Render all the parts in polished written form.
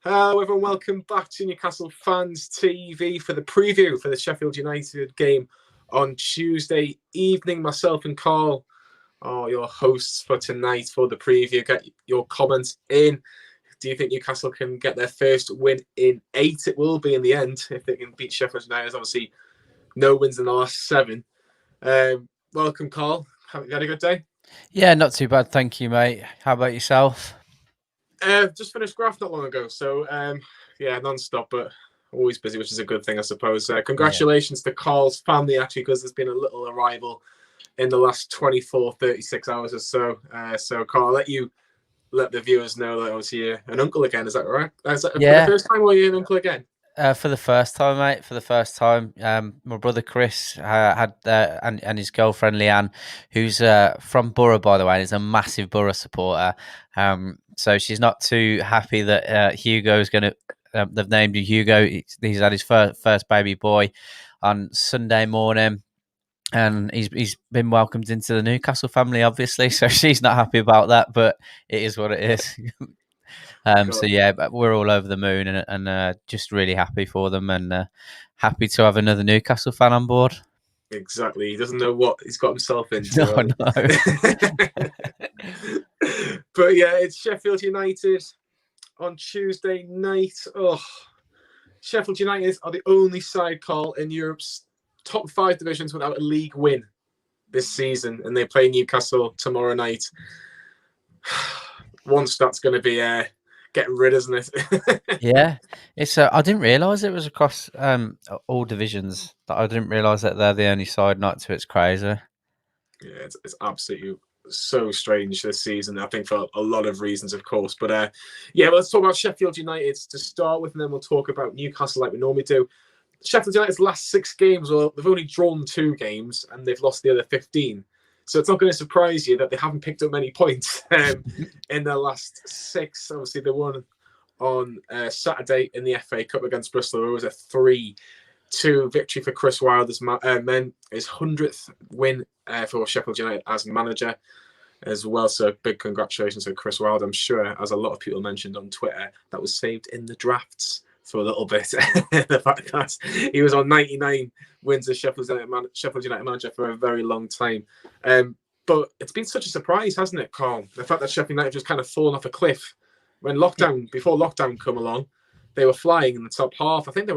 Hello everyone, welcome back to Newcastle Fans TV for the preview for the Sheffield United game on Tuesday evening. Myself and Carl are your hosts for tonight for the preview. Get your comments in. Do you think Newcastle can get their first win in 8? It will be in the end if they can beat Sheffield United. Obviously, no wins in the last 7. Welcome, Carl. Have you had a good day? Yeah, not too bad, thank you, mate. How about yourself? Just finished graph not long ago, so non-stop, but always busy, which is a good thing, I suppose. Congratulations to Carl's family, actually, because there's been a little arrival in the last 24, 36 hours or so. So, Carl, I'll let you let the viewers know that I was here an uncle again. Is that right? Is that for the first time, or are you an uncle again? For the first time, mate. For the first time, my brother Chris had and his girlfriend Leanne, who's from Borough, by the way, and is a massive Borough supporter. So she's not too happy that Hugo's going to. They've named him Hugo. He's had his first baby boy on Sunday morning, and he's been welcomed into the Newcastle family, obviously. So she's not happy about that, but it is what it is. So yeah, but we're all over the moon and just really happy for them and happy to have another Newcastle fan on board. Exactly. He doesn't know what he's got himself into. No. But yeah, it's Sheffield United on Tuesday night. Oh, Sheffield United are the only side, Carl, in Europe's top 5 divisions without a league win this season, and they play Newcastle tomorrow night. One stat's going to be getting rid, isn't it? Yeah, it's. I didn't realise it was across all divisions. I didn't realise that they're the only side not to. It's crazy. Yeah, it's absolutely so strange this season. I think for a lot of reasons, of course. But let's talk about Sheffield United to start with, and then we'll talk about Newcastle like we normally do. Sheffield United's last 6 games, well, they've only drawn 2 games and they've lost the other 15. So it's not going to surprise you that they haven't picked up many points in their last 6. Obviously, they won on Saturday in the FA Cup against Bristol. It was a 3-2 victory for Chris Wilder's men. His 100th win for Sheffield United as manager as well. So big congratulations to Chris Wilder. I'm sure, as a lot of people mentioned on Twitter, that was saved in the drafts for a little bit. The fact that he was on 99 wins as Sheffield United manager for a very long time. But it's been such a surprise, hasn't it, Carl? The fact that Sheffield United just kind of fallen off a cliff before lockdown come along. They were flying in the top half. I think there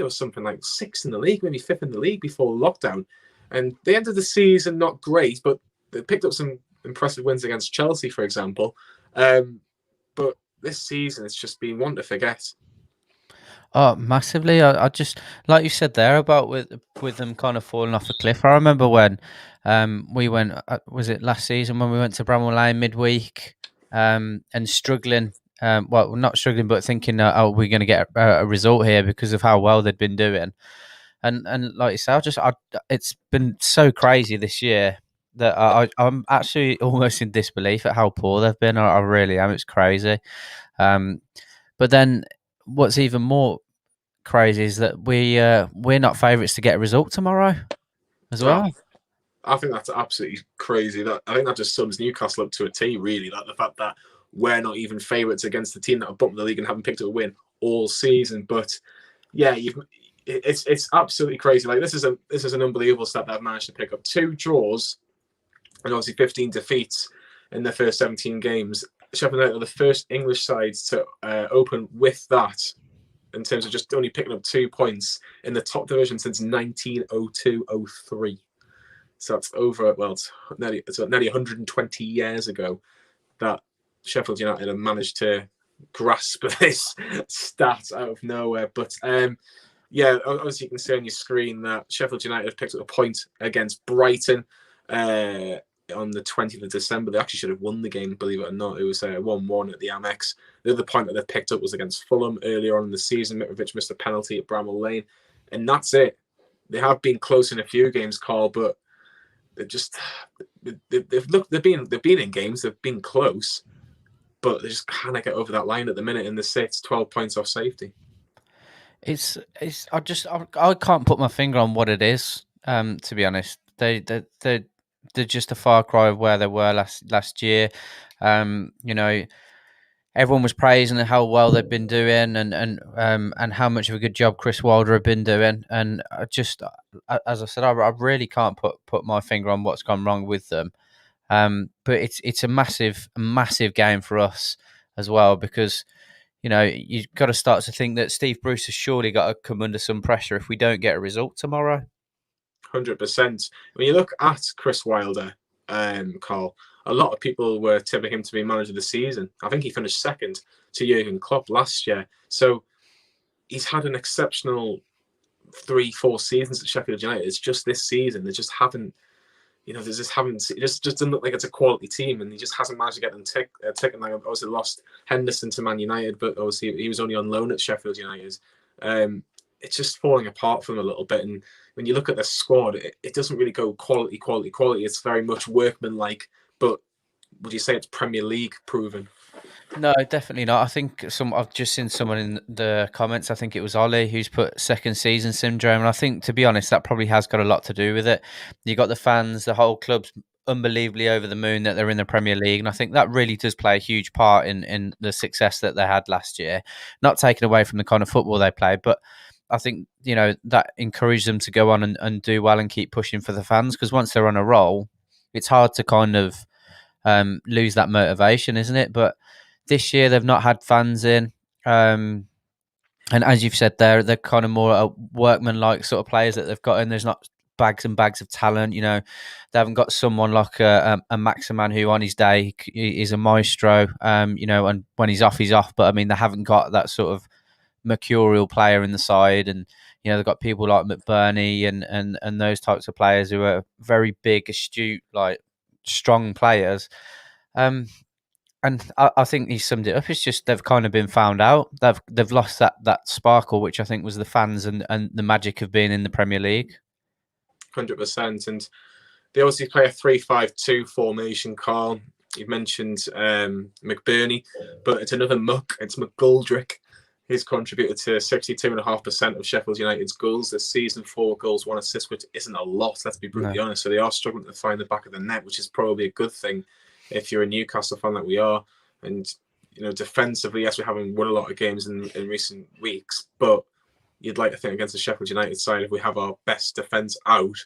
was something like 6th in the league, maybe 5th in the league before lockdown. And they ended the season not great, but they picked up some impressive wins against Chelsea, for example. But this season, it's just been one to forget. Oh, massively! I just like you said there about with them kind of falling off a cliff. I remember when we went. Was it last season when we went to Bramall Lane midweek and struggling? Well, not struggling, but thinking, "Oh, we're going to get a result here because of how well they'd been doing." And like you said, it's been so crazy this year that I'm actually almost in disbelief at how poor they've been. I really am. It's crazy. But then what's even more crazy is that we're not favourites to get a result tomorrow as well. I think that's absolutely crazy. I think that just sums Newcastle up to a T, really. Like the fact that we're not even favourites against the team that have bumped the league and haven't picked up a win all season. But yeah, it's absolutely crazy. Like this is an unbelievable stat that I've managed to pick up 2 draws and obviously 15 defeats in their first 17 games. Sheffield United are the first English sides to open with that, in terms of just only picking up 2 points in the top division since 1902-03. So it's nearly 120 years ago that Sheffield United have managed to grasp this stat out of nowhere. But obviously you can see on your screen that Sheffield United have picked up a point against Brighton on the 20th of December. They actually should have won the game, believe it or not. It was 1-1 at the Amex. The other point that they picked up was against Fulham earlier on in the season. Mitrovic missed a penalty at Bramall Lane. And that's it. They have been close in a few games, Carl, but they've been in games, they've been close, but they just can't get over that line at the minute, and they're 12 points off safety. I can't put my finger on what it is, to be honest. They're just a far cry of where they were last year. everyone was praising how well they've been doing, and how much of a good job Chris Wilder had been doing. And I just, as I said, I really can't put my finger on what's gone wrong with them. But it's a massive game for us as well, because you've got to start to think that Steve Bruce has surely got to come under some pressure if we don't get a result tomorrow. 100%. When you look at Chris Wilder, Carl, a lot of people were tipping him to be manager of the season. I think he finished second to Jurgen Klopp last year. So he's had an exceptional 3-4 seasons at Sheffield United. It's just this season they just haven't. They just haven't. It just doesn't look like it's a quality team, and he just hasn't managed to get them ticking. Like obviously lost Henderson to Man United, but obviously he was only on loan at Sheffield United. It's just falling apart for them a little bit. And when you look at the squad, it doesn't really go quality. It's very much workmanlike. But would you say it's Premier League proven? No, definitely not. I think I've just seen someone in the comments. I think it was Ollie who's put second season syndrome, and I think, to be honest, that probably has got a lot to do with it. You got the fans, the whole club's unbelievably over the moon that they're in the Premier League, and I think that really does play a huge part in the success that they had last year. Not taken away from the kind of football they played, but I think that encouraged them to go on and do well and keep pushing for the fans, because once they're on a roll, it's hard to kind of lose that motivation, isn't it? But this year they've not had fans in, and as you've said, they're kind of more workman-like sort of players that they've got in. There's not bags and bags of talent. They haven't got someone like a Maximin who on his day is a maestro. And when he's off. But I mean, they haven't got that sort of mercurial player in the side, and they've got people like McBurney and those types of players who are very big, astute, like strong players. And I think he summed it up. It's just they've kind of been found out. They've lost that sparkle, which I think was the fans and the magic of being in the Premier League. 100%. And they obviously play a 3-5-2 formation, Carl. You've mentioned McBurney, but it's another muck. It's McGoldrick. He's contributed to 62.5% of Sheffield United's goals this season, 4 goals, 1 assist, which isn't a lot, let's be brutally honest. So they are struggling to find the back of the net, which is probably a good thing if you're a Newcastle fan like we are. And defensively, yes, we haven't won a lot of games in recent weeks, but you'd like to think against the Sheffield United side, if we have our best defence out,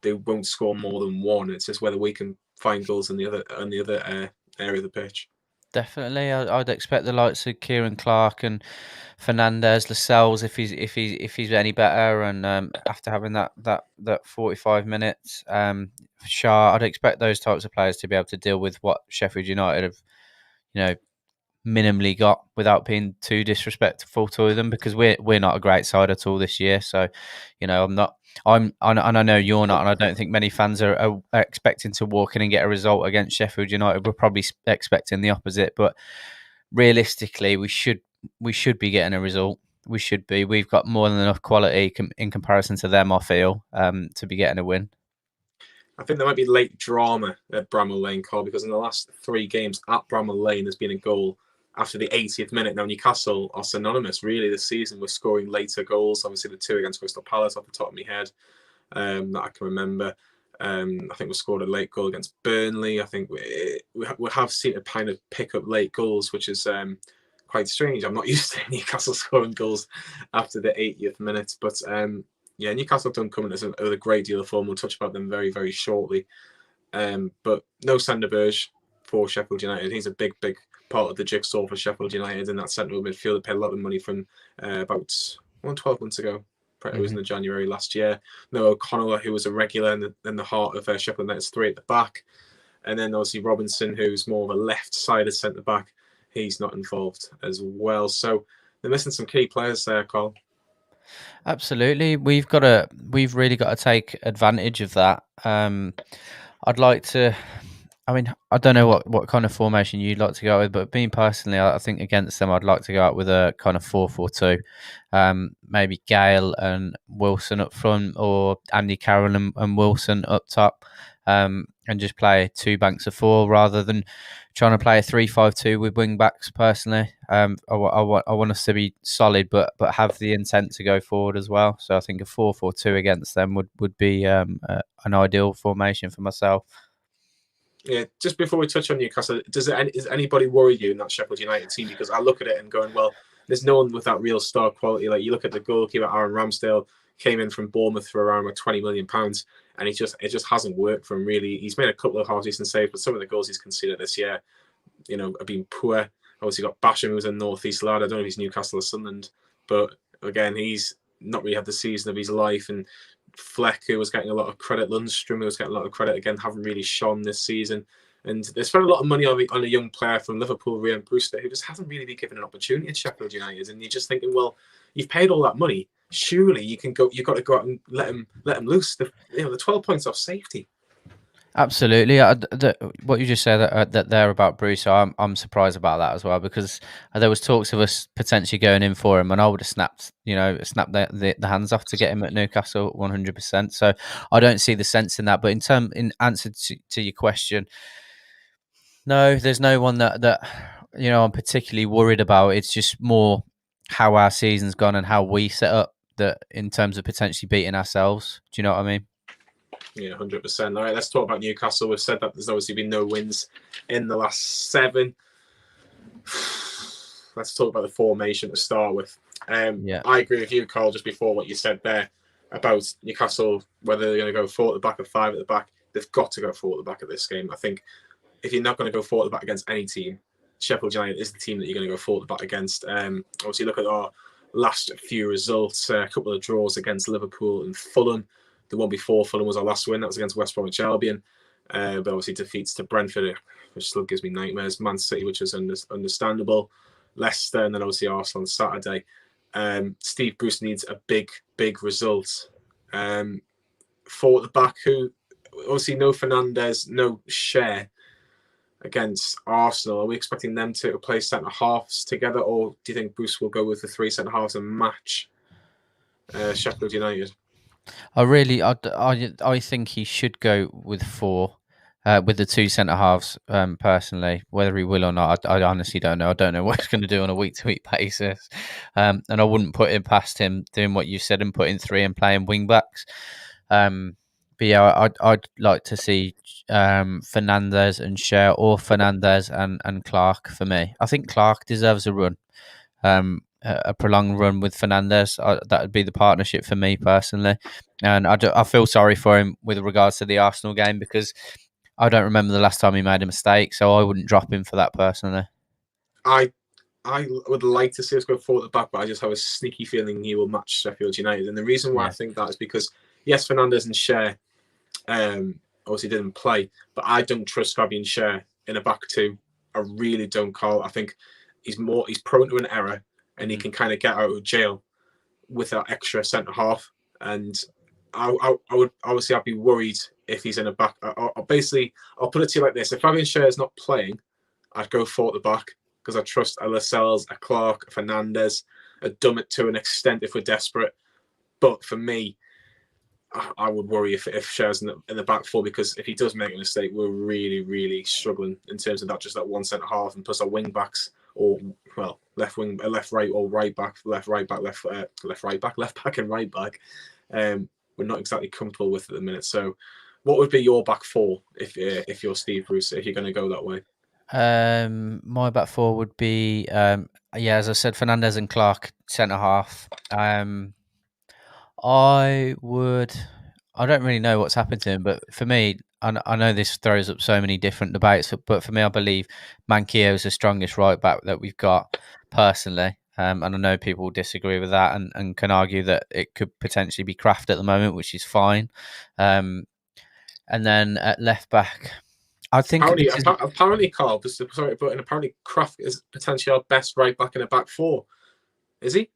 they won't score more than 1. It's just whether we can find goals in the other area of the pitch. Definitely, I'd expect the likes of Kieran Clark and Fernandez, Lascelles, if he's any better, and after having that 45 minutes, Shah, I'd expect those types of players to be able to deal with what Sheffield United have, minimally got, without being too disrespectful to them, because we're not a great side at all this year. So, and I know you're not, and I don't think many fans are expecting to walk in and get a result against Sheffield United. We're probably expecting the opposite, but realistically, we should be getting a result. We should be. We've got more than enough quality in comparison to them, I feel, to be getting a win. I think there might be late drama at Bramall Lane, Carl, because in the last 3 games at Bramall Lane, there's been a goal after the 80th minute. Now, Newcastle are synonymous, really, this season with scoring later goals. Obviously, the 2 against Crystal Palace off the top of my head that I can remember. I think we scored a late goal against Burnley. I think we have seen a kind of pick up late goals, which is quite strange. I'm not used to Newcastle scoring goals after the 80th minute. But Newcastle don't come in with a great deal of form. We'll touch about them very, very shortly. But no Sander Berge for Sheffield United. He's a big part of the jigsaw for Sheffield United in that central midfield. They paid a lot of money from about 12 months ago. It was in the January last year. No O'Connell, who was a regular in the heart of Sheffield United's 3 at the back. And then obviously Robinson, who's more of a left-sided centre-back. He's not involved as well. So they're missing some key players there, Carl. Absolutely. We've really got to take advantage of that. I'd like to... I don't know what kind of formation you'd like to go with, but being personally, I think against them, I'd like to go out with a kind of 4-4-2. Maybe Gale and Wilson up front, or Andy Carroll and Wilson up top, and just play 2 banks of 4 rather than trying to play a 3-5-2 with wing backs. Personally, I want us to be solid, but have the intent to go forward as well. So I think a 4-4-2 against them would be an ideal formation for myself. Yeah, just before we touch on Newcastle, does anybody worry you in that Sheffield United team? Because I look at it and going, well, there's no one with that real star quality. Like you look at the goalkeeper, Aaron Ramsdale came in from Bournemouth for around £20 million, and it just hasn't worked for him really. He's made a couple of half decent saves, but some of the goals he's conceded this year, have been poor. Obviously got Basham, who's a northeast lad. I don't know if he's Newcastle or Sunderland, but again, he's not really had the season of his life. And Fleck, who was getting a lot of credit, Lundstrom, who was getting a lot of credit, again, haven't really shone this season. And they spent a lot of money on a young player from Liverpool, Ryan Brewster, who just hasn't really been given an opportunity at Sheffield United. And you're just thinking, well, you've paid all that money. Surely you can go. You've got to go out and let him loose. The 12 points off safety. Absolutely. What you just said that there about Bruce, I'm surprised about that as well, because there was talks of us potentially going in for him, and I would have snapped the hands off to get him at Newcastle 100%. So I don't see the sense in that. But in answer to your question, no, there's no one that I'm particularly worried about. It's just more how our season's gone and how we set up that in terms of potentially beating ourselves. Do you know what I mean? Yeah, 100%. All right, let's talk about Newcastle. We've said that there's obviously been no wins in the last 7. Let's talk about the formation to start with. I agree with you, Carl, just before what you said there about Newcastle, whether they're going to go 4 at the back or 5 at the back. They've got to go 4 at the back of this game. I think if you're not going to go 4 at the back against any team, Sheffield United is the team that you're going to go 4 at the back against. Obviously, look at our last few results, a couple of draws against Liverpool and Fulham. The one before Fulham was our last win. That was against West Bromwich Albion. But obviously defeats to Brentford, which still gives me nightmares. Man City, which is understandable. Leicester, and then obviously Arsenal on Saturday. Steve Bruce needs a big result. 4 at the back, who obviously no Fernandes, no Share against Arsenal. Are we expecting them to play centre-halves together, or do you think Bruce will go with the 3 centre-halves and match Sheffield United? I think he should go with 4, with the 2 centre halves. Personally, whether he will or not, I honestly don't know. I don't know what he's going to do on a week-to-week basis, and I wouldn't put it past him doing what you said and putting 3 and playing wing backs. But yeah, I'd like to see Fernandes and Share, or Fernandes and Clark for me. I think Clark deserves a run. A prolonged run with Fernandes. That would be the partnership for me personally. And I feel sorry for him with regards to the Arsenal game, because I don't remember the last time he made a mistake, so I wouldn't drop him for that personally. I would like to see us go 4 at the back, but I just have a sneaky feeling he will match Sheffield United. And the reason why I think that is because, yes, Fernandes and Share obviously didn't play, but I don't trust Fabian Schär in a back 2. I really don't, Carl. I think he's prone to an error, and he can kind of get out of jail with that extra centre half. And I would obviously, I'd be worried if he's in a back. I'll put it to you like this: if Fabian Schär is not playing, I'd go 4 at the back, because I trust a Lascelles, a Clark, a Fernandes, a Dummett to an extent if we're desperate. But for me, I would worry if Schär's in the back 4, because if he does make a mistake, we're really struggling in terms of not just that 1 centre half, and plus our wing backs, or left wing, left right, or right back, left right back, left back and right back. We're not exactly comfortable with at the minute. So, what would be your back 4 if you're Steve Bruce, if you're going to go that way? My back 4 would be as I said, Fernandes and Clark centre half. I don't really know what's happened to him, but for me, I know this throws up so many different debates, but for me, I believe Manquillo is the strongest right back that we've got personally. And I know people will disagree with that and can argue that it could potentially be Kraft at the moment, which is fine. And then at left back, I think apparently, Carl, but apparently Kraft is potentially our best right back in a back 4. Is he?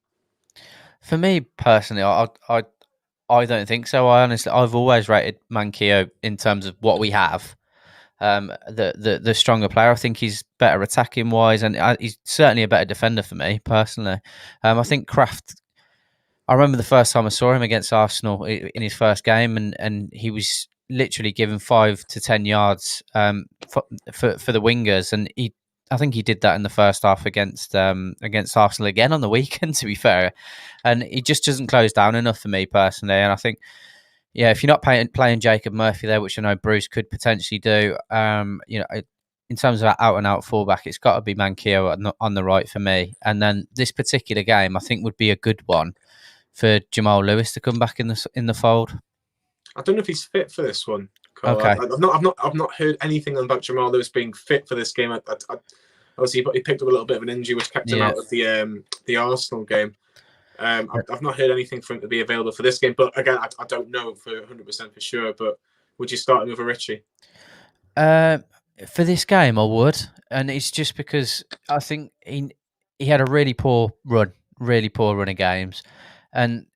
For me personally, I don't think so. I've always rated Manquillo in terms of what we have. The stronger player. I think he's better attacking wise, and he's certainly a better defender for me personally. I think Kraft. I remember the first time I saw him against Arsenal in his first game, and he was literally given 5 to 10 yards for the wingers, and I think he did that in the first half against Arsenal again on the weekend, to be fair. And he just doesn't close down enough for me personally. And I think Yeah, if you're not playing Jacob Murphy there, which I know Bruce could potentially do, in terms of out and out fullback, it's got to be Manquillo on the right for me. And then this particular game, I think, would be a good one for Jamal Lewis to come back in the fold. I don't know if he's fit for this one, Carl. Okay. I've not heard anything about Jamal Lewis being fit for this game. Obviously, he picked up a little bit of an injury, which kept him out of the Arsenal game. I've not heard anything for him to be available for this game, but again, I don't know for 100% for sure. But would you start him over Richie? For this game, I would, and it's just because I think he had a really poor run of games, and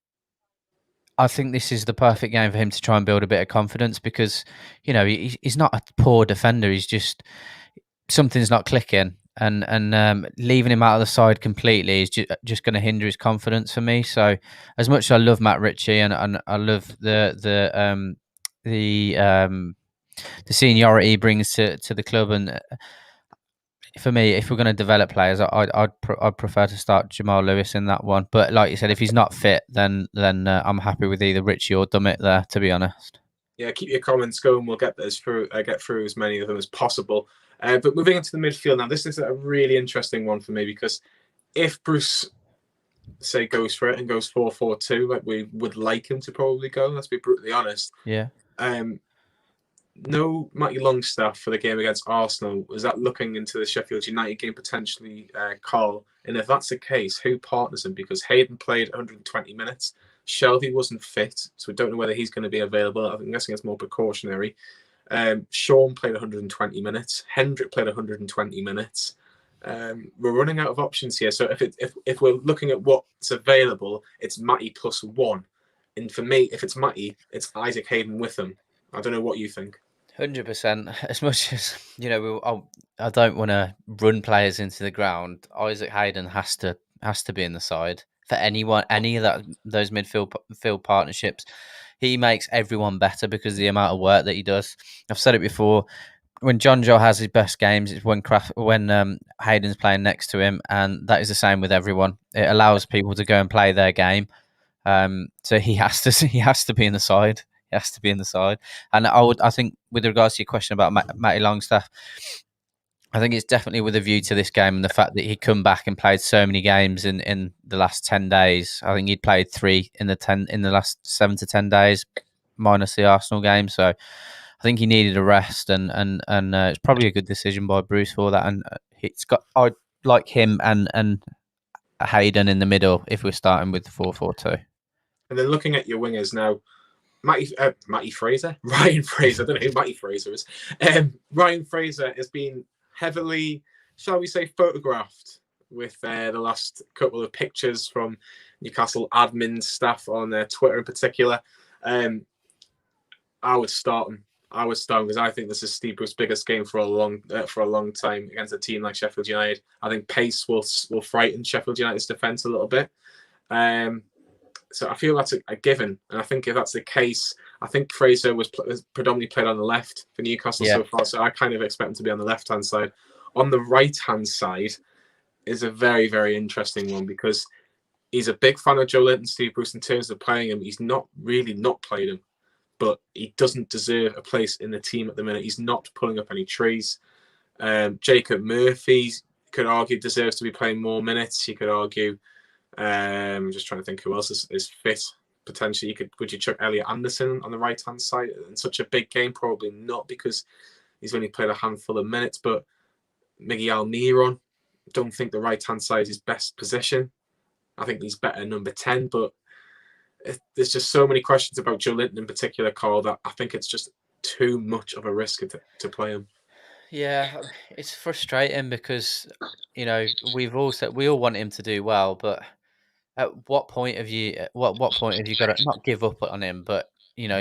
I think this is the perfect game for him to try and build a bit of confidence because, he's not a poor defender. He's just something's not clicking, and leaving him out of the side completely is just going to hinder his confidence for me. So, as much as I love Matt Ritchie and I love the seniority he brings to the club, and for me, if we're going to develop players, I'd prefer to start Jamal Lewis in that one. But like you said, if he's not fit, then I'm happy with either Richie or Dummett there. To be honest. Yeah, keep your comments going. We'll get through as many of them as possible. But moving into the midfield now, this is a really interesting one for me because if Bruce say goes for it and goes 4-4-2, like we would like him to probably go. Let's be brutally honest. Yeah. No Matty Longstaff for the game against Arsenal. Was that looking into the Sheffield United game potentially, Carl? And if that's the case, who partners him? Because Hayden played 120 minutes. Shelby wasn't fit, so we don't know whether he's going to be available. I'm guessing it's more precautionary. Sean played 120 minutes. Hendrick played 120 minutes. We're running out of options here. So if we're looking at what's available, it's Matty plus one. And for me, if it's Matty, it's Isaac Hayden with him. I don't know what you think. 100%. As much as I don't want to run players into the ground. Isaac Hayden has to be in the side for any of those midfield partnerships. He makes everyone better because of the amount of work that he does. I've said it before. When John Joe has his best games, it's when Hayden's playing next to him, and that is the same with everyone. It allows people to go and play their game. So he has to be in the side. He has to be in the side. And I think with regards to your question about Matty Longstaff, I think it's definitely with a view to this game and the fact that he'd come back and played so many games in the last 10 days. I think he'd played 3 in the last 7 to 10 days, minus the Arsenal game. So I think he needed a rest, and it's probably a good decision by Bruce for that. And I'd like him and Hayden in the middle if we're starting with the 4-4-2. And then looking at your wingers now, Matty Fraser, Ryan Fraser. I don't know who Matty Fraser is. Ryan Fraser has been heavily, shall we say, photographed with the last couple of pictures from Newcastle admin staff on Twitter in particular. I would start him. Because I think this is Steve Bruce's biggest game for a long time against a team like Sheffield United. I think pace will frighten Sheffield United's defence a little bit. So I feel that's a given, and I think if that's the case, I think Fraser was predominantly played on the left for Newcastle so far, so I kind of expect him to be on the left-hand side. On the right-hand side is a very, very interesting one because he's a big fan of Joe Linton, Steve Bruce, in terms of playing him. He's not played him, but he doesn't deserve a place in the team at the minute. He's not pulling up any trees. Jacob Murphy, could argue, deserves to be playing more minutes. You could argue... I'm just trying to think who else is fit. Potentially, would you chuck Elliot Anderson on the right hand side in such a big game? Probably not, because he's only played a handful of minutes. But Miguel Almiron, don't think the right hand side is his best position. I think he's better number 10. But there's just so many questions about Joe Linton in particular, Carl, that I think it's just too much of a risk to play him. Yeah, it's frustrating because we all want him to do well, but at what point have you got to not give up on him, but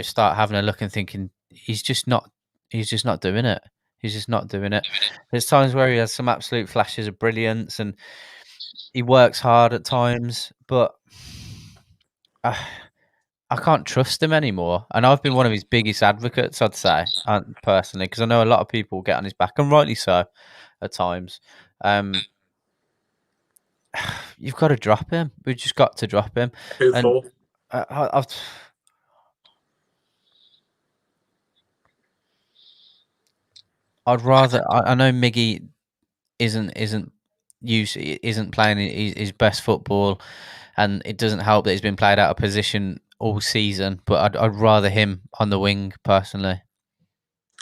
start having a look and thinking he's just not doing it. He's just not doing it. There's times where he has some absolute flashes of brilliance and he works hard at times, but I can't trust him anymore. And I've been one of his biggest advocates, I'd say, personally, because I know a lot of people get on his back, and rightly so at times. You've got to drop him. We've just got to drop him. Who for? I'd rather. I know Miggy isn't isn't playing his best football, and it doesn't help that he's been played out of position all season. But I'd rather him on the wing personally.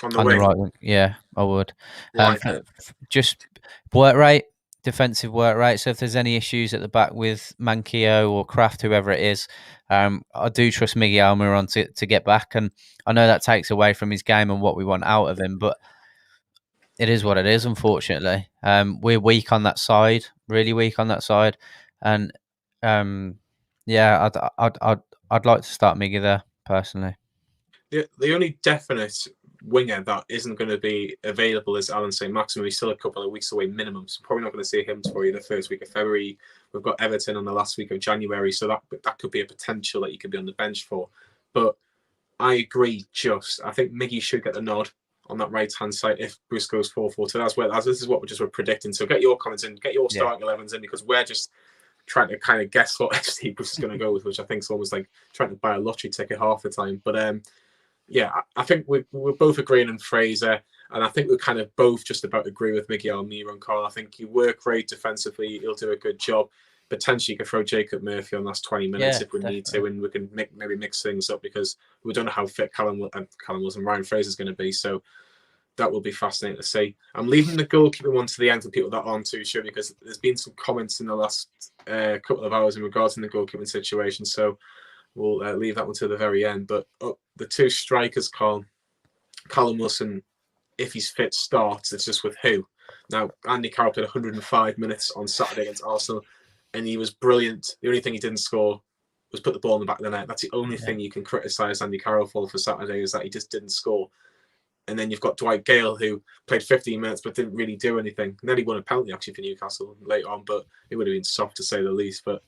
On the On the wing. right wing, yeah, I would. Why? Just work rate, defensive work rate. So if there's any issues at the back with Mankio or Kraft, whoever it is, I do trust Miggy Almiron to get back. And I know that takes away from his game and what we want out of him, but it is what it is, unfortunately. We're weak on that side, really weak on that side. And yeah, I'd like to start Miggy there, personally. The only definite winger that isn't going to be available is Alan saint-maximin. He's still a couple of weeks away minimum, so probably not going to see him for you the first week of February. We've got Everton on the last week of January, so that could be a potential that you could be on the bench for. But I agree. I think Miggy should get the nod on that right hand side if Bruce goes 4-4-2. This is what we're predicting. So get your comments in, get your starting 11s in, because we're just trying to kind of guess what Steve Bruce is going to go with, which I think is almost like trying to buy a lottery ticket half the time. But yeah, I think we're both agreeing on Fraser, and I think we're kind of both just about agree with Miggy Almiron, Carl. I think you work great defensively. He'll do a good job. Potentially, you could throw Jacob Murphy on last 20 minutes if we need to, and we can maybe mix things up, because we don't know how fit Callum Wilson and Ryan Fraser is going to be. So that will be fascinating to see. I'm leaving the goalkeeper one to the end for people that aren't too sure, because there's been some comments in the last couple of hours in regards to the goalkeeping situation. So we'll leave that one to the very end. But the two strikers, Callum Wilson, if he's fit, starts. It's just with who. Now, Andy Carroll played 105 minutes on Saturday against Arsenal, and he was brilliant. The only thing he didn't score was put the ball in the back of the net. That's the only thing you can criticise Andy Carroll for Saturday, is that he just didn't score. And then you've got Dwight Gale, who played 15 minutes but didn't really do anything. And then he won a penalty, actually, for Newcastle later on, but it would have been soft, to say the least. But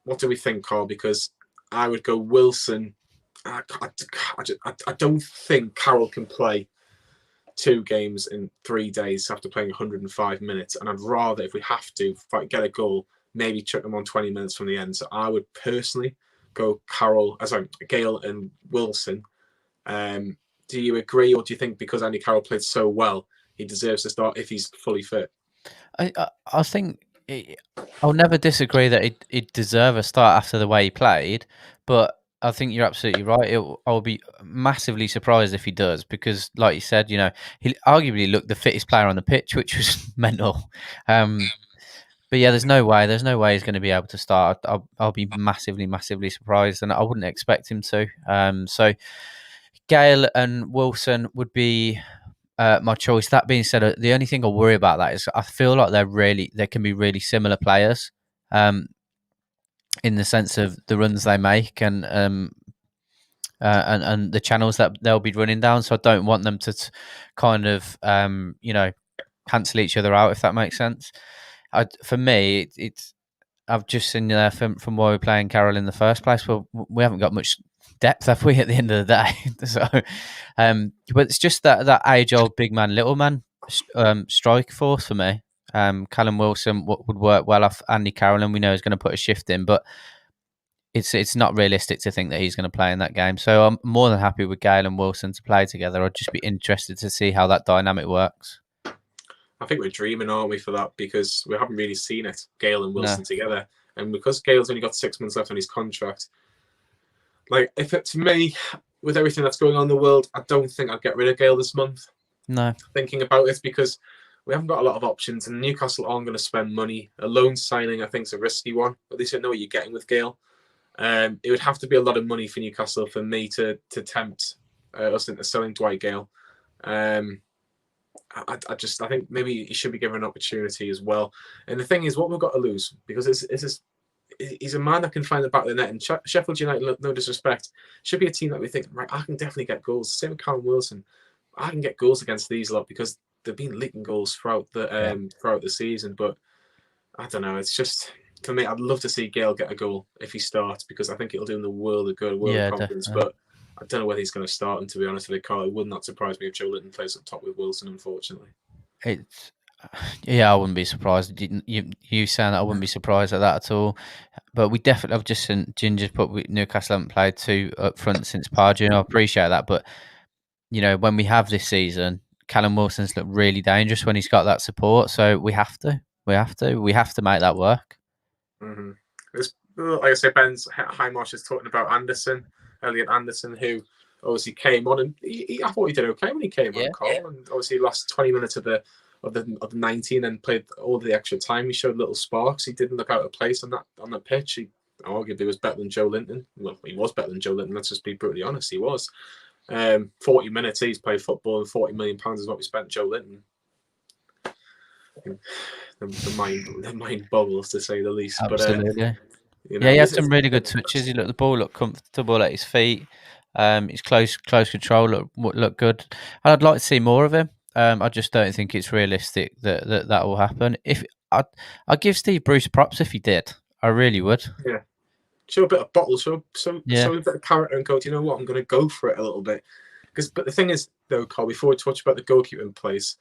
what do we think, Carl? Because I would go Wilson. I don't think Carroll can play 2 games in 3 days after playing 105 minutes. And I'd rather, if we have to get a goal, maybe chuck them on 20 minutes from the end. So I would personally go Gale and Wilson. Do you agree, or do you think because Andy Carroll played so well, he deserves to start if he's fully fit? I think I'll never disagree that he'd deserve a start after the way he played, but I think you're absolutely right. I'll be massively surprised if he does, because, like you said, he arguably looked the fittest player on the pitch, which was mental. But yeah, there's no way he's going to be able to start. I'll be massively surprised, and I wouldn't expect him to. So Gale and Wilson would be my choice. That being said, the only thing I worry about that is I feel like they can be really similar players, in the sense of the runs they make and the channels that they'll be running down. So I don't want them to kind of cancel each other out, if that makes sense. For me, it's I've just seen there from why we're playing Carroll in the first place. Well, we haven't got much depth, have we, at the end of the day? So, but it's just that age-old big man, little man strike force for me. Callum Wilson would work well off Andy Carroll, and we know he's going to put a shift in, but it's not realistic to think that he's going to play in that game. So I'm more than happy with Gale and Wilson to play together. I'd just be interested to see how that dynamic works. I think we're dreaming, aren't we, for that? Because we haven't really seen it, Gale and Wilson together. And because Gale's only got 6 months left on his contract, to me, with everything that's going on in the world, I don't think I'd get rid of Gale this month. No. Thinking about it, because we haven't got a lot of options, and Newcastle aren't going to spend money. A loan signing, I think, is a risky one. At least I know what you're getting with Gale. It would have to be a lot of money for Newcastle for me to tempt us into selling Dwight Gale. I think maybe he should be given an opportunity as well. And the thing is, what we've got to lose, because he's a man that can find the back of the net. And Sheffield United, no disrespect, should be a team that we think, right, I can definitely get goals. Same with Callum Wilson. I can get goals against these lot, because they've been leaking goals throughout the season. But I don't know. It's just, for me, I'd love to see Gale get a goal if he starts, because I think it'll do him the world of good, of confidence. Definitely. But I don't know whether he's going to start, and to be honest with you, Carl, it would not surprise me if Joe Linton plays up top with Wilson, unfortunately. I wouldn't be surprised. You saying that, I wouldn't be surprised at that at all. But we definitely, I've just seen Ginger put Newcastle haven't played 2 up front since Pardew. I appreciate that, but when we have this season, Callum Wilson's looked really dangerous when he's got that support. So we have to make that work. Mm-hmm. Like I say, Ben's Highmarsh is talking about Elliot Anderson, who obviously came on, and I thought he did okay when he came on, Carl. And obviously, last 20 minutes of the 19 and played all the extra time. He showed little sparks. He didn't look out of place on that pitch. He arguably was better than Joe Linton. Well, he was better than Joe Linton. Let's just be brutally honest. He was. 40 minutes he's played football, and £40 million is what we spent Joe Linton. The mind boggles, to say the least. Absolutely. But he had some really good touches. The ball looked comfortable at his feet. His close control looked good. And I'd like to see more of him. I just don't think it's realistic that will happen. If I'd give Steve Bruce props if he did. I really would. Yeah. Show a bit of bottle, show a bit of character, and go, do you know what? I'm going to go for it a little bit. But the thing is, though, Carl, before we talk about the goalkeeper in place,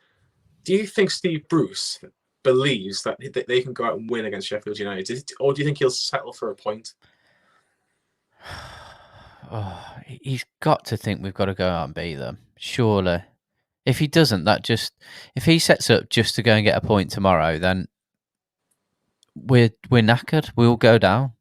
do you think Steve Bruce believes that they can go out and win against Sheffield United, or do you think he'll settle for a point? He's got to think we've got to go out and beat them, surely. If he doesn't, if he sets up just to go and get a point tomorrow, then we're knackered. We'll go down.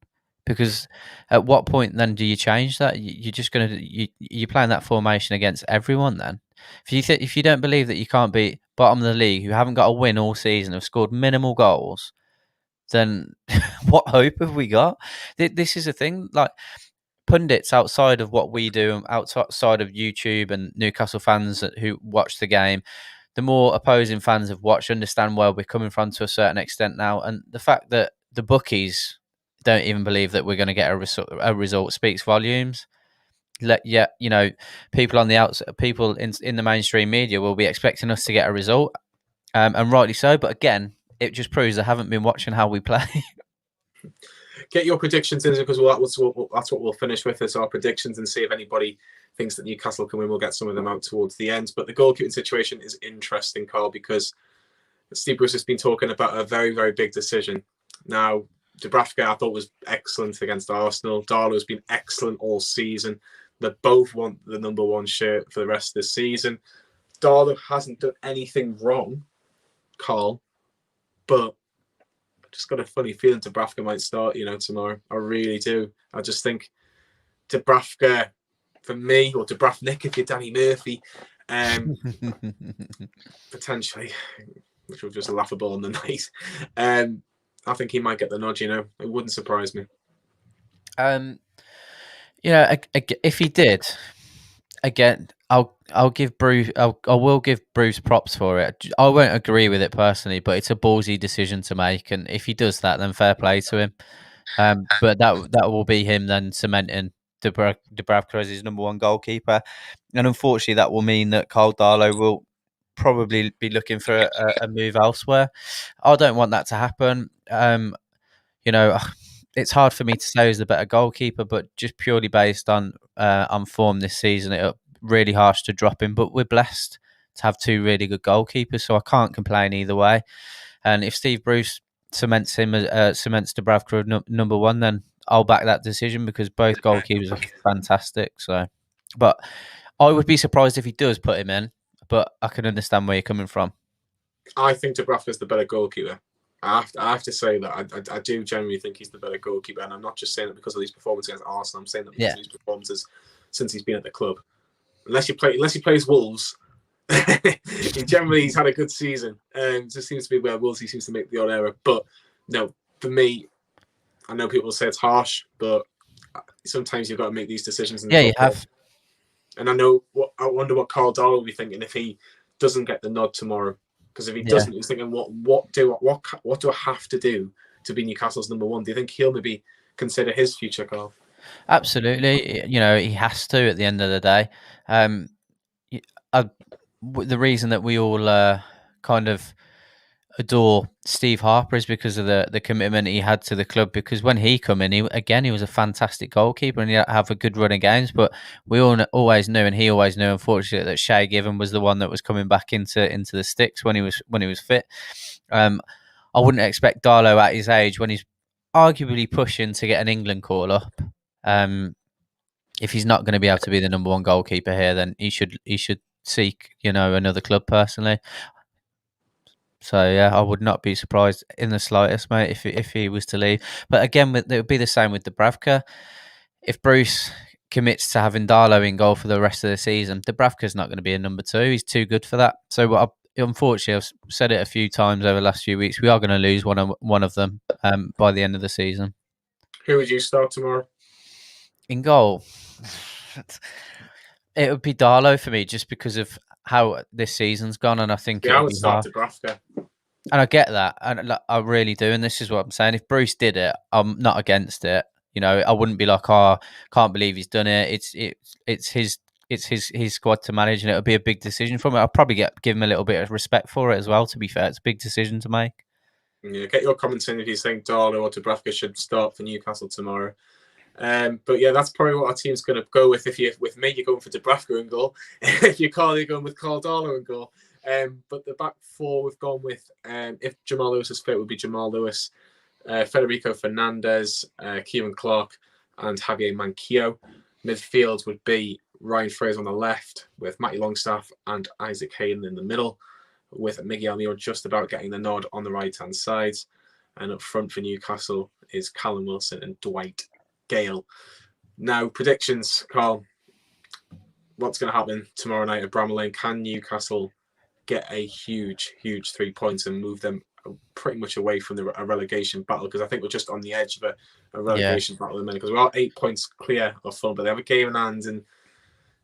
Because at what point then do you change that? You're just you're playing that formation against everyone then. If you don't believe that you can't beat bottom of the league, who haven't got a win all season, have scored minimal goals, then what hope have we got? This is a thing. Like, pundits outside of what we do, outside of YouTube and Newcastle fans who watch the game, the more opposing fans have watched, understand where we're coming from to a certain extent now, and the fact that the bookies don't even believe that we're going to get a result speaks volumes. People on the outside, people in the mainstream media will be expecting us to get a result, and rightly so. But again, it just proves they haven't been watching how we play. Get your predictions in, because that's what we'll finish with, is our predictions, and see if anybody thinks that Newcastle can win. We'll get some of them out towards the end. But the goalkeeping situation is interesting, Carl, because Steve Bruce has been talking about a very, very big decision. Now, Dubravka, I thought, was excellent against Arsenal. Darlow's been excellent all season. They both want the number one shirt for the rest of the season. Darlow hasn't done anything wrong, Carl, but I just got a funny feeling Dubravka might start, tomorrow. I really do. I just think Dubravka, for me, or Dubravnik if you're Danny Murphy, potentially, which was just laughable on the night. I think he might get the nod. It wouldn't surprise me. If he did, again, I'll give Bruce. I will give Bruce props for it. I won't agree with it personally, but it's a ballsy decision to make, and if he does that, then fair play to him. But that will be him then cementing Dubravka as his number one goalkeeper, and unfortunately, that will mean that Karl Darlow will probably be looking for a move elsewhere. I don't want that to happen. It's hard for me to say who's the better goalkeeper, but just purely based on form this season, it's really harsh to drop him. But we're blessed to have two really good goalkeepers, so I can't complain either way. And if Steve Bruce cements Dubravka number one, then I'll back that decision, because both goalkeepers are fantastic. So, but I would be surprised if he does put him in. But I can understand where you're coming from. I think Dubravka's the better goalkeeper. I have to say that I do genuinely think he's the better goalkeeper, and I'm not just saying that because of his performance against Arsenal. I'm saying that because of his performances since he's been at the club. Unless he plays Wolves, he's had a good season. It just seems to be where Wolves, he seems to make the odd error. But no, for me, I know people say it's harsh, but sometimes you've got to make these decisions. You have. And I wonder what Karl Darlow will be thinking if he doesn't get the nod tomorrow. Because if he doesn't, he's thinking, what do I have to do to be Newcastle's number one? Do you think he'll maybe consider his future, Carl? Absolutely. He has to at the end of the day. The reason that we all kind of adore Steve Harper is because of the commitment he had to the club, because when he come in, he was a fantastic goalkeeper and he had a good run of games, but we all always knew, and he always knew, unfortunately, that Shay Given was the one that was coming back into the sticks when he was fit. I wouldn't expect Darlow at his age, when he's arguably pushing to get an England call up, if he's not going to be able to be the number one goalkeeper here, then he should seek, another club personally. So yeah, I would not be surprised in the slightest, mate, if he was to leave. But again, it would be the same with Dubravka. If Bruce commits to having Darlow in goal for the rest of the season, Dubravka's not going to be a number 2. He's too good for that. So unfortunately, I've said it a few times over the last few weeks. We are going to lose one of them by the end of the season. Who would you start tomorrow? In goal, it would be Darlow for me, just because of how this season's gone, and I think I would start Dubravka. And I get that, and I really do. And this is what I'm saying: if Bruce did it, I'm not against it. I wouldn't be like, "Oh, can't believe he's done it." It's his squad to manage, and it'll be a big decision for him. I'll probably give him a little bit of respect for it as well. To be fair, it's a big decision to make. Yeah, get your comments in if you think Darlow or Dubravka should start for Newcastle tomorrow. But yeah, that's probably what our team's going to go with. With me, you're going for Dubravka in goal. If you're Carl, you're going with Carl Darlow in goal. But the back 4 we've gone with, if Jamal Lewis is fit, it would be Jamal Lewis, Federico Fernandez, Kieran Clark, and Javier Manquillo. Midfield would be Ryan Fraser on the left, with Matty Longstaff and Isaac Hayden in the middle, with Miguel Muir just about getting the nod on the right-hand side. And up front for Newcastle is Callum Wilson and Dwight Gale. Now, predictions, Carl. What's going to happen tomorrow night at Bramall Lane? Can Newcastle get a huge 3 points and move them pretty much away from a relegation battle? Because I think we're just on the edge of a relegation battle at the minute, because we're 8 points clear of Fulham, but they have a game in hand, and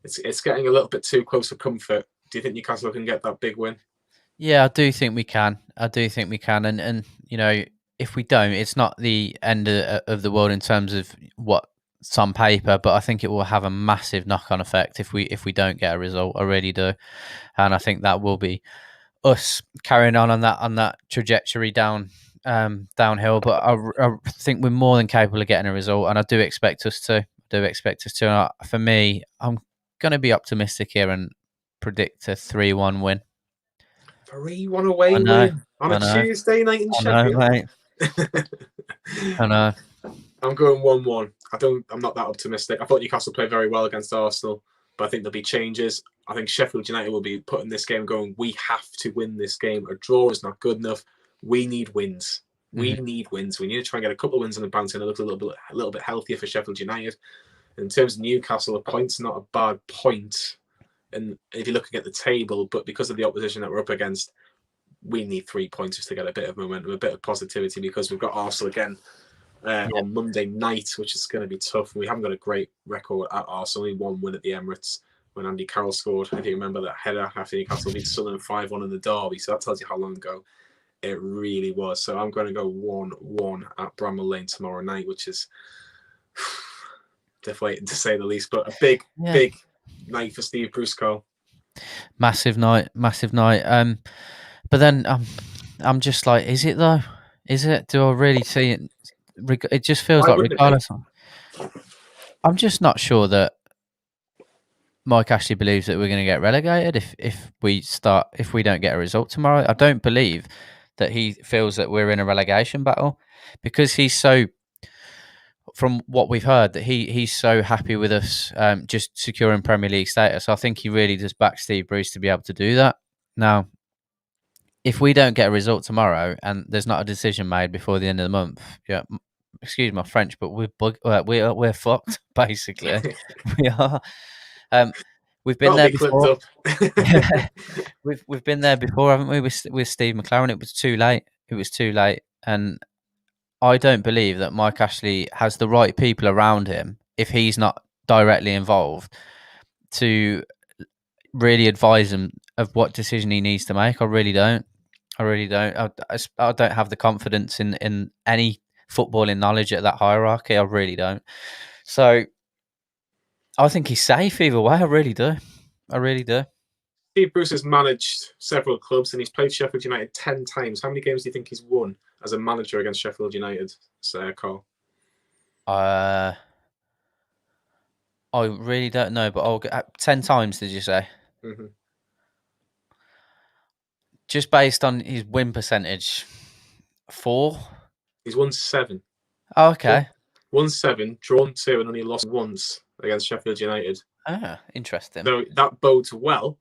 it's getting a little bit too close for comfort. Do you think Newcastle can get that big win? Yeah, I do think we can. And if we don't, it's not the end of the world in terms of what's on paper, but I think it will have a massive knock-on effect if we don't get a result. I really do, and I think that will be us carrying on that trajectory downhill. But I think we're more than capable of getting a result, and I do expect us to. And for me, I'm going to be optimistic here and predict a 3-1 win. 3-1 away win on a Tuesday night in Sheffield. Mate. I know. I'm going 1-1. I'm not that optimistic. I thought Newcastle played very well against Arsenal, but I think there'll be changes. I think Sheffield United will be putting this game going, we have to win this game. A draw is not good enough. We need wins. We need wins. We need to try and get a couple of wins on the bounce, and it looks a little bit healthier for Sheffield United. In terms of Newcastle, a point's not a bad point. And if you're looking at the table, but because of the opposition that we're up against, we need 3 points just to get a bit of momentum, a bit of positivity, because we've got Arsenal again on Monday night, which is going to be tough. We haven't got a great record at Arsenal, only 1 win at the Emirates when Andy Carroll scored. If you remember that header after Newcastle beat Sunderland 5-1 in the derby, so that tells you how long ago it really was. So I'm going to go 1-1 at Bramall Lane tomorrow night, which is deflating to say the least, but a big night for Steve Bruce, Cole. Massive night. But then I'm just like, is it though? Is it? Do I really see it? It just feels like regardless. I'm just not sure that Mike Ashley believes that we're going to get relegated if we don't get a result tomorrow. I don't believe that he feels that we're in a relegation battle, because he's so, from what we've heard, that he's so happy with us just securing Premier League status. I think he really does back Steve Bruce to be able to do that. Now, if we don't get a result tomorrow and there's not a decision made before the end of the month, yeah, excuse my French, but we're fucked, basically. We are. We've been there before. We've been there before, haven't we? With Steve McLaren, it was too late. And I don't believe that Mike Ashley has the right people around him, if he's not directly involved, to really advise him of what decision he needs to make. I really don't. I don't have the confidence in any footballing knowledge at that hierarchy. I really don't. So I think he's safe either way. I really do. Steve Bruce has managed several clubs and he's played Sheffield United 10 times. How many games do you think he's won as a manager against Sheffield United, Carl? I really don't know, but I'll get 10 times, did you say? Mm-hmm. Just based on his win percentage, 4? He's won 7. Oh, okay. Won 7, drawn 2, and only lost once against Sheffield United. Ah, interesting. So that bodes well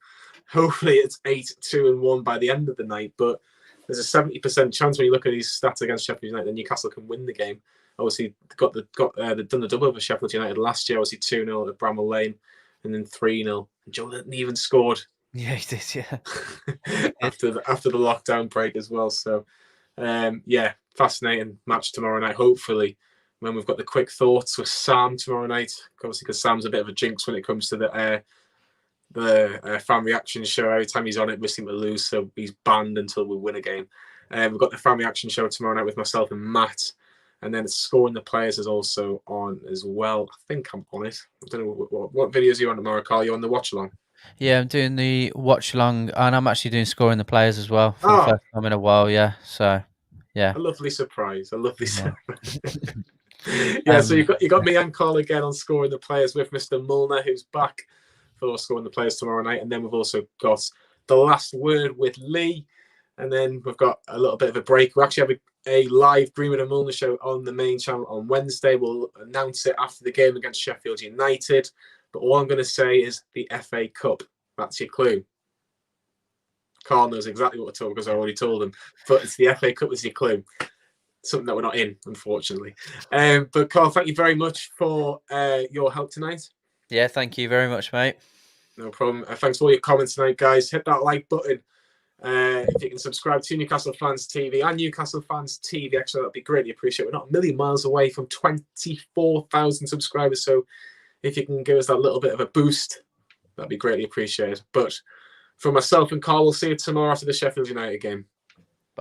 hopefully it's 8-2-1 by the end of the night. But there's a 70% chance when you look at these stats against Sheffield United that Newcastle can win the game. Obviously, they've done the double over Sheffield United last year. Obviously, 2-0 at Bramall Lane, and then 3-0. Joe Linton even scored. Yeah, he did. Yeah, after the lockdown break as well. So, yeah, fascinating match tomorrow night. Hopefully, when we've got the quick thoughts with Sam tomorrow night, obviously because Sam's a bit of a jinx when it comes to the fan reaction show. Every time he's on it, we seem to lose, so he's banned until we win a game. We've got the fan reaction show tomorrow night with myself and Matt, and then Scoring the Players is also on as well. I think I'm on it. I don't know what videos are you on tomorrow, Carl. You're on the watch along. yeah. I'm doing the watch along, and I'm actually doing Scoring the Players as well for the Oh, first time in a while. Yeah, so yeah, a lovely surprise. A lovely yeah. surprise. Yeah, so you got me and Carl again on Scoring the Players with Mr. Mulner, who's back for Scoring the Players tomorrow night, and then we've also got The Last Word with Lee, and then we've got a little bit of a break. We actually have a live Greenwood and Mulner show on the main channel on Wednesday. We'll announce it after the game against Sheffield United, but all I'm going to say is the FA Cup. That's your clue. Carl knows exactly what to talk because I already told him, but it's the FA Cup is your clue. Something that we're not in, unfortunately. But Carl, thank you very much for your help tonight. Yeah, thank you very much, mate. No problem. Thanks for all your comments tonight, guys. Hit that like button. If you can subscribe to Newcastle Fans TV and Newcastle Fans TV, actually, that'd be greatly appreciated. We're not a million miles away from 24,000 subscribers, so if you can give us that little bit of a boost, that'd be greatly appreciated. But for myself and Carl, we'll see you tomorrow after the Sheffield United game.